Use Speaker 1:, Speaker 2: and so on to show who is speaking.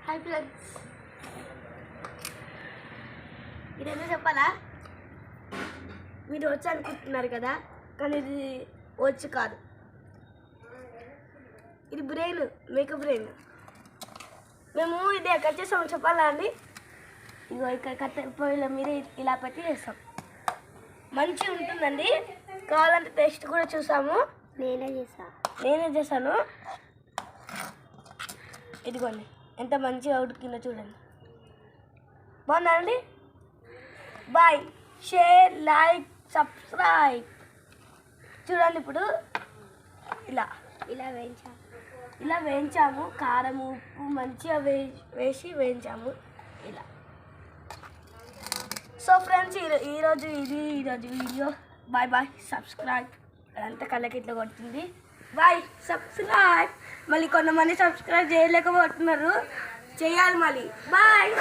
Speaker 1: Hi friends, ఇది ఎందుకు చెప్పాలా? మీరు వచ్చి అనుకుంటున్నారు కదా, కానీ ఇది వచ్చి కాదు. ఇది బ్రెయిన్, మేకప్ బ్రెయిన్. మేము ఇది ఎక్కడ చేస్తామో చెప్పాలా అండి? ఇగో ఇక్కడ కట్టె పొయ్యిల మీద ఇలా పెట్టి చేస్తాం. మంచిగా ఉంటుందండి. కావాలంటే టేస్ట్ కూడా చూసాము. నేనే చేశాను. ఇదిగోండి ఎంత మంచిగా ఉడికిందో చూడండి. బాగుందా అండి? Bye, share, like, subscribe. చూడండి ఇప్పుడు ఇలా వేయించాము. కారం, ఉప్పు మంచిగా వేసి వేయించాము ఇలా. సో ఫ్రెండ్స్, ఈరోజు వీడియో. Bye bye, subscribe. అదంతా కళ్ళకి ఇట్లా కొడుతుంది. Bye, subscribe. మళ్ళీ కొంతమంది సబ్స్క్రైబ్ చేయలేకపోతున్నారు, చేయాలి మళ్ళీ. బాయ్.